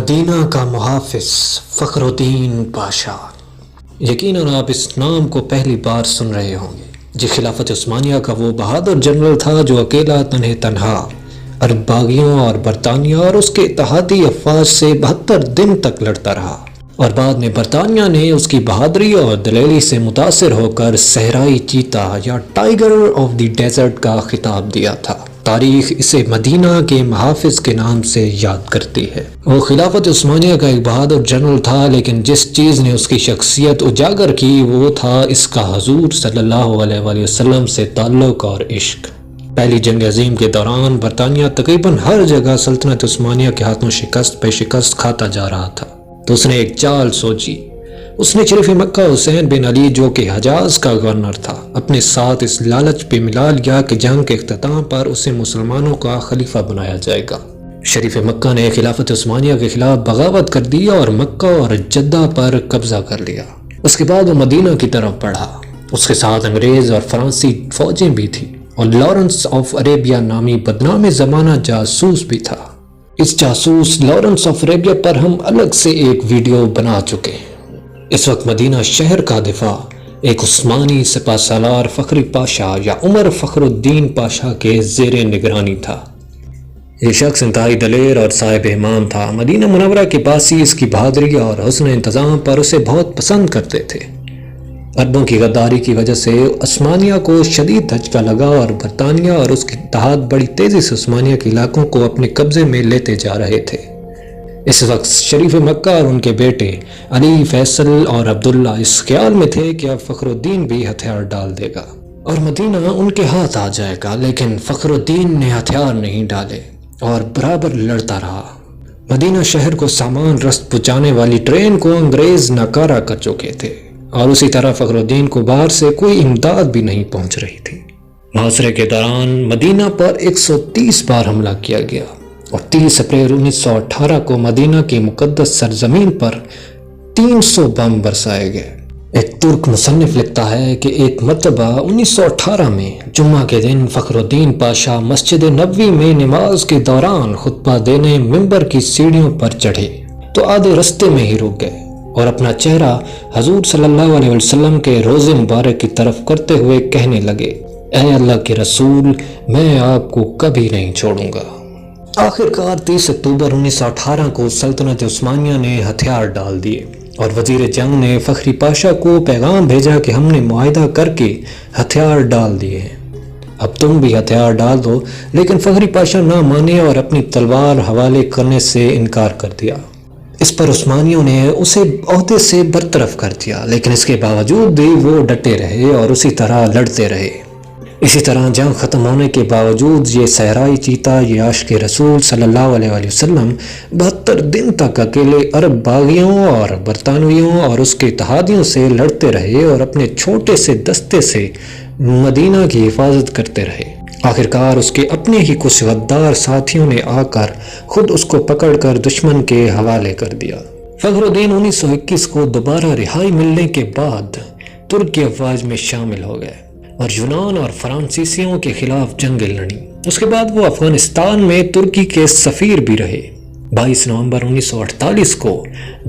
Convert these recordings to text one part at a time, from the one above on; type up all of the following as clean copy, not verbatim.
مدینہ کا محافظ فخر الدین پاشا۔ یقیناً آپ اس نام کو پہلی بار سن رہے ہوں گے۔ یہ خلافت عثمانیہ کا وہ بہادر جنرل تھا جو اکیلا تنہا عرب باغیوں اور برطانیہ اور اس کے اتحادی افواج سے 72 دن تک لڑتا رہا، اور بعد میں برطانیہ نے اس کی بہادری اور دلیری سے متاثر ہو کر صحرائی چیتا یا ٹائیگر آف دی ڈیزرٹ کا خطاب دیا تھا۔ تاریخ اسے مدینہ کے محافظ کے نام سے یاد کرتی ہے۔ وہ خلافت عثمانیہ کا ایک بہادر جنرل تھا، لیکن جس چیز نے اس کی شخصیت اجاگر کی وہ تھا اس کا حضور صلی اللہ علیہ وآلہ وسلم سے تعلق اور عشق۔ پہلی جنگ عظیم کے دوران برطانیہ تقریباً ہر جگہ سلطنت عثمانیہ کے ہاتھوں شکست پہ شکست کھاتا جا رہا تھا، تو اس نے ایک چال سوچی۔ اس نے شریف مکہ حسین بن علی جو کہ حجاز کا گورنر تھا اپنے ساتھ اس لالچ پہ ملا لیا کہ جنگ کے اختتام پر اسے مسلمانوں کا خلیفہ بنایا جائے گا۔ شریف مکہ نے خلافت عثمانیہ کے خلاف بغاوت کر دی اور مکہ اور جدہ پر قبضہ کر لیا۔ اس کے بعد وہ مدینہ کی طرف بڑھا۔ اس کے ساتھ انگریز اور فرانسی فوجیں بھی تھیں، اور لارنس آف عربیہ نامی بدنام زمانہ جاسوس بھی تھا۔ اس جاسوس لارنس آف عربیہ پر ہم الگ سے ایک ویڈیو بنا چکے ہیں۔ اس وقت مدینہ شہر کا دفاع ایک عثمانی سپہ سالار فخری پاشا یا عمر فخر الدین پاشا کے زیر نگرانی تھا۔ یہ شخص انتہائی دلیر اور صاحب امام تھا۔ مدینہ منورہ کے باسی اس کی بہادری اور حسن انتظام پر اسے بہت پسند کرتے تھے۔ عربوں کی غداری کی وجہ سے عثمانیہ کو شدید دھچکا لگا اور برطانیہ اور اس کے اتحاد بڑی تیزی سے عثمانیہ کے علاقوں کو اپنے قبضے میں لیتے جا رہے تھے۔ اس وقت شریف مکہ اور ان کے بیٹے علی، فیصل اور عبداللہ اس خیال میں تھے کہ اب فخر الدین بھی ہتھیار ڈال دے گا اور مدینہ ان کے ہاتھ آ جائے گا، لیکن فخر الدین نے ہتھیار نہیں ڈالے اور برابر لڑتا رہا۔ مدینہ شہر کو سامان رسد پہنچانے والی ٹرین کو انگریز ناکارہ کر چکے تھے، اور اسی طرح فخر الدین کو باہر سے کوئی امداد بھی نہیں پہنچ رہی تھی۔ محاصرے کے دوران مدینہ پر 130 بار حملہ کیا گیا، اور 30 اپریل 1918 کو مدینہ کی مقدس سرزمین پر 300 بم برسائے گئے۔ ایک ترک مصنف لکھتا ہے کہ ایک مرتبہ 1918 میں جمعہ کے دن فخر الدین پاشا مسجد نبوی میں نماز کے دوران خطبہ دینے ممبر کی سیڑھیوں پر چڑھے تو آدھے رستے میں ہی رک گئے، اور اپنا چہرہ حضور صلی اللہ علیہ وسلم کے روضے مبارک کی طرف کرتے ہوئے کہنے لگے، اے اللہ کے رسول، میں آپ کو کبھی نہیں چھوڑوں گا۔ آخرکار 30 اکتوبر 1918 کو سلطنت عثمانیہ نے ہتھیار ڈال دیے، اور وزیر جنگ نے فخری پاشا کو پیغام بھیجا کہ ہم نے معاہدہ کر کے ہتھیار ڈال دیے ہیں، اب تم بھی ہتھیار ڈال دو۔ لیکن فخری پاشا نہ مانے اور اپنی تلوار حوالے کرنے سے انکار کر دیا۔ اس پر عثمانیوں نے اسے عہدے سے برطرف کر دیا، لیکن اس کے باوجود بھی وہ ڈٹے رہے اور اسی طرح لڑتے رہے۔ اسی طرح جنگ ختم ہونے کے باوجود یہ صحرائی چیتا، یہ عاشق رسول صلی اللہ علیہ وآلہ وسلم 72 دن تک اکیلے عرب باغیوں اور برطانویوں اور اس کے اتحادیوں سے لڑتے رہے اور اپنے چھوٹے سے دستے سے مدینہ کی حفاظت کرتے رہے۔ آخرکار اس کے اپنے ہی کچھ غدار ساتھیوں نے آ کر خود اس کو پکڑ کر دشمن کے حوالے کر دیا۔ فخر الدین 1921 کو دوبارہ رہائی ملنے کے بعد ترک کی افواج میں شامل ہو گئے اور یونان اور فرانسیسیوں کے خلاف جنگیں لڑیں۔ اس کے بعد وہ افغانستان میں ترکی کے سفیر بھی رہے۔ 22 نومبر 1948 کو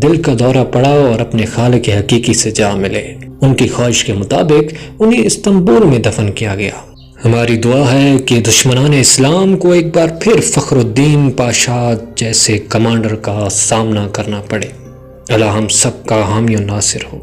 دل کا دورہ پڑا اور اپنے خالق حقیقی سے جا ملے۔ ان کی خواہش کے مطابق انہیں استنبول میں دفن کیا گیا۔ ہماری دعا ہے کہ دشمنان اسلام کو ایک بار پھر فخر الدین پاشا جیسے کمانڈر کا سامنا کرنا پڑے۔ اللہ ہم سب کا حامی و ناصر ہو۔